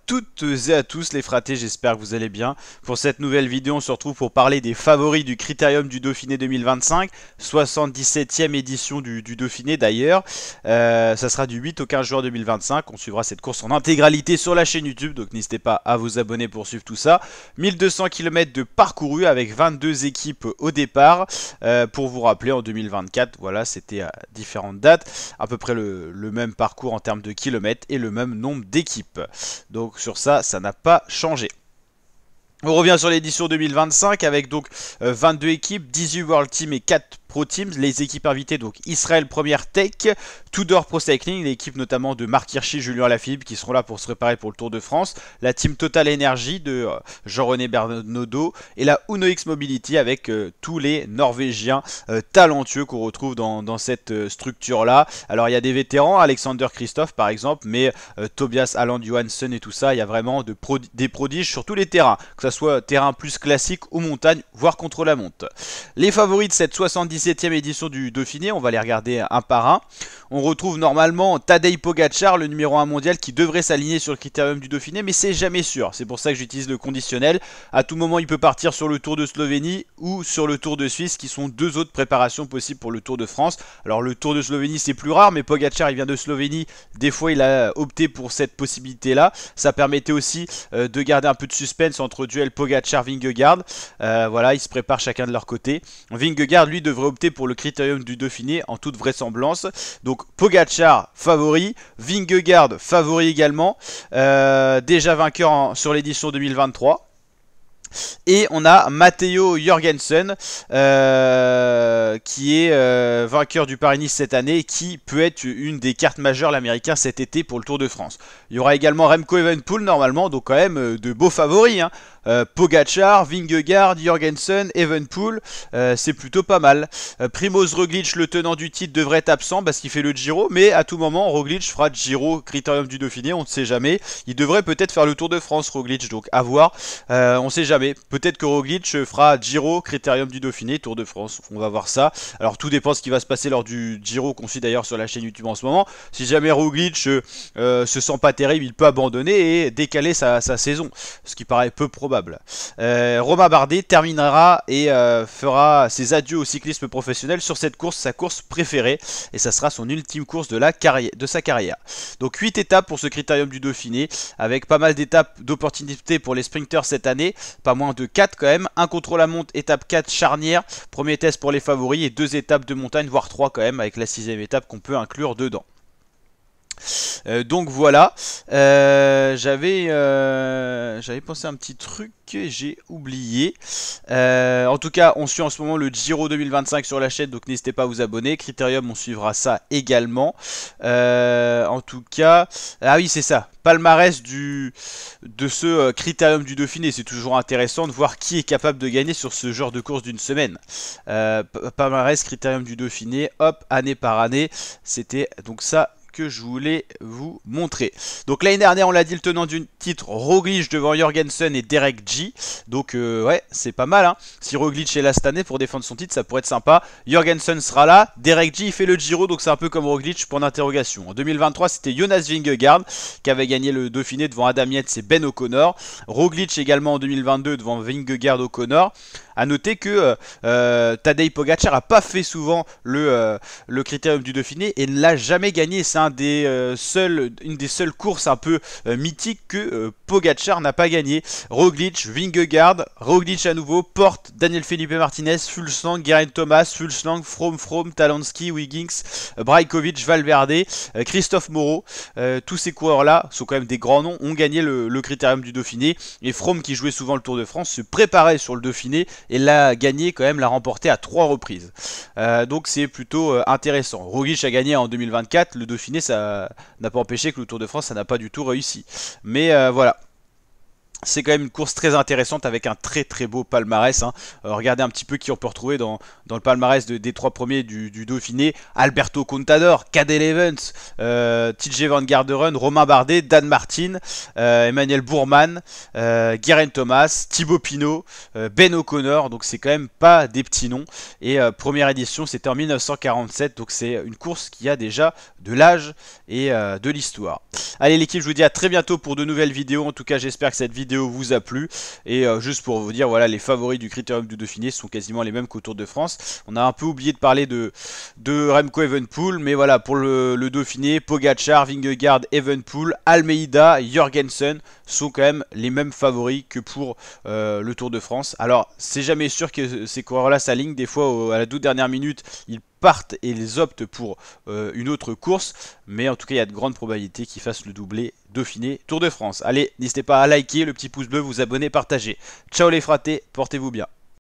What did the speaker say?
toutes et à tous les fratés, j'espère que vous allez bien. Pour cette nouvelle vidéo, on se retrouve pour parler des favoris du Critérium du Dauphiné 2025, 77e édition du Dauphiné d'ailleurs. Ça sera du 8 au 15 juin 2025, on suivra cette course en intégralité sur la chaîne YouTube, donc n'hésitez pas à vous abonner pour suivre tout ça. 1200 km de parcouru avec 22 équipes au départ. Pour vous rappeler, en 2024, voilà, c'était à différentes dates, à peu près le même parcours en termes de kilomètres et le même nombre d'équipes. Donc sur ça, ça n'a pas changé. On revient sur l'édition 2025 avec donc 22 équipes, 18 World Team et 4 Pro Teams. Les équipes invitées, donc Israël Première Tech, Tudor Pro Cycling, l'équipe notamment de Marc Hirschi, Julien Lafilippe qui seront là pour se préparer pour le Tour de France, la team Total Energy de Jean-René Bernodeau et la Uno X Mobility avec tous les Norvégiens talentueux qu'on retrouve dans cette structure-là. Alors il y a des vétérans, Alexander Christophe par exemple, mais Tobias Alland Johansson et tout ça, il y a vraiment des prodiges sur tous les terrains, que ce soit terrain plus classique ou montagne, voire contre la monte. Les favoris de cette 77e édition du Dauphiné, on va les regarder un par un. On retrouve normalement Tadej Pogacar, le numéro 1 mondial, qui devrait s'aligner sur le critérium du Dauphiné, mais c'est jamais sûr. C'est pour ça que j'utilise le conditionnel. À tout moment, il peut partir sur le Tour de Slovénie ou sur le Tour de Suisse, qui sont deux autres préparations possibles pour le Tour de France. Alors le Tour de Slovénie, c'est plus rare, mais Pogacar, il vient de Slovénie. Des fois, il a opté pour cette possibilité-là. Ça permettait aussi de garder un peu de suspense entre duel Pogacar-Vingegaard. Voilà, ils se préparent chacun de leur côté. Vingegaard, lui, devrait opter pour le critérium du Dauphiné en toute vraisemblance. Donc Pogacar favori, Vingegaard favori également, déjà vainqueur sur l'édition 2023. Et on a Matteo Jorgensen qui est vainqueur du Paris-Nice cette année et qui peut être une des cartes majeures l'américain cet été pour le Tour de France. Il y aura également Remco Evenepoel normalement, donc quand même de beaux favoris, hein. Pogacar, Vingegaard, Jorgensen, Evenepoel, c'est plutôt pas mal. Primoz Roglic, le tenant du titre, devrait être absent parce qu'il fait le Giro, mais à tout moment Roglic fera Giro, critérium du Dauphiné, on ne sait jamais. Il devrait peut-être faire le Tour de France Roglic, donc à voir, on ne sait jamais. Peut-être que Roglic fera Giro, critérium du Dauphiné, Tour de France, on va voir ça. Alors tout dépend de ce qui va se passer lors du Giro qu'on suit d'ailleurs sur la chaîne YouTube en ce moment. Si jamais Roglic se sent pas terrible, il peut abandonner et décaler sa saison, ce qui paraît peu probable. Romain Bardet terminera et fera ses adieux au cyclisme professionnel sur cette course, sa course préférée, et ça sera son ultime course de sa carrière. Donc 8 étapes pour ce critérium du Dauphiné, avec pas mal d'étapes d'opportunités pour les sprinters cette année, pas moins de 4 quand même, un contre la montre, étape 4 charnière, premier test pour les favoris et 2 étapes de montagne, voire 3 quand même, avec la 6ème étape qu'on peut inclure dedans. Donc voilà, j'avais pensé à un petit truc que j'ai oublié. En tout cas, on suit en ce moment le Giro 2025 sur la chaîne, donc n'hésitez pas à vous abonner. Critérium, on suivra ça également. En tout cas, ah oui, c'est ça. Palmarès de ce Critérium du Dauphiné, c'est toujours intéressant de voir qui est capable de gagner sur ce genre de course d'une semaine. Palmarès Critérium du Dauphiné, hop, année par année, c'était donc ça que je voulais vous montrer. Donc l'année dernière, on l'a dit, le tenant du titre, Roglic devant Jorgensen et Derek G. Donc ouais, c'est pas mal, hein. Si Roglic est là cette année pour défendre son titre, ça pourrait être sympa. Jorgensen sera là, Derek G il fait le Giro, donc c'est un peu comme Roglic pour l'interrogation. En 2023, c'était Jonas Vingegaard qui avait gagné le Dauphiné devant Adam Yates et Ben O'Connor. Roglic également en 2022 devant Vingegaard, O'Connor. A noter que Tadej Pogacar n'a pas fait souvent le critérium du Dauphiné et ne l'a jamais gagné. C'est une des seules courses un peu mythiques que Pogacar n'a pas gagné. Roglic, Vingegaard, Roglic à nouveau, Porte, Daniel Felipe Martinez, Fuglsang, Geraint Thomas, Fuglsang, Froome, Talansky, Wiggins, Brajkovic, Valverde, Christophe Moreau. Tous ces coureurs-là sont quand même des grands noms, ont gagné le critérium du Dauphiné. Et Froome, qui jouait souvent le Tour de France, se préparait sur le Dauphiné et l'a gagné quand même, l'a remporté à 3 reprises. Donc c'est plutôt intéressant. Roglic a gagné en 2024, le Dauphiné ça n'a pas empêché que le Tour de France ça n'a pas du tout réussi. Mais voilà. C'est quand même une course très intéressante avec un très très beau palmarès, hein. Regardez un petit peu qui on peut retrouver dans le palmarès des trois premiers du Dauphiné. Alberto Contador, Cadel Evans, TJ Van Garderen, Romain Bardet, Dan Martin, Emmanuel Bourman, Geraint Thomas, Thibaut Pinot, Ben O'Connor. Donc c'est quand même pas des petits noms. Et première édition c'était en 1947. Donc c'est une course qui a déjà de l'âge et de l'histoire. Allez l'équipe, je vous dis à très bientôt pour de nouvelles vidéos. En tout cas j'espère que cette vidéo vous a plu. Et juste pour vous dire, voilà, les favoris du Critérium du Dauphiné sont quasiment les mêmes qu'au Tour de France. On a un peu oublié de parler de Remco Evenepoel, mais voilà, pour le Dauphiné, Pogacar, Vingegaard, Evenepoel, Almeida, Jorgensen sont quand même les mêmes favoris que pour le Tour de France. Alors c'est jamais sûr que ces coureurs-là s'alignent. Des fois à la toute dernière minute, ils partent et ils optent pour une autre course, mais en tout cas il y a de grandes probabilités qu'ils fassent le doublé Dauphiné Tour de France. Allez, n'hésitez pas à liker, le petit pouce bleu, vous abonner, partager. Ciao les fratés, portez-vous bien.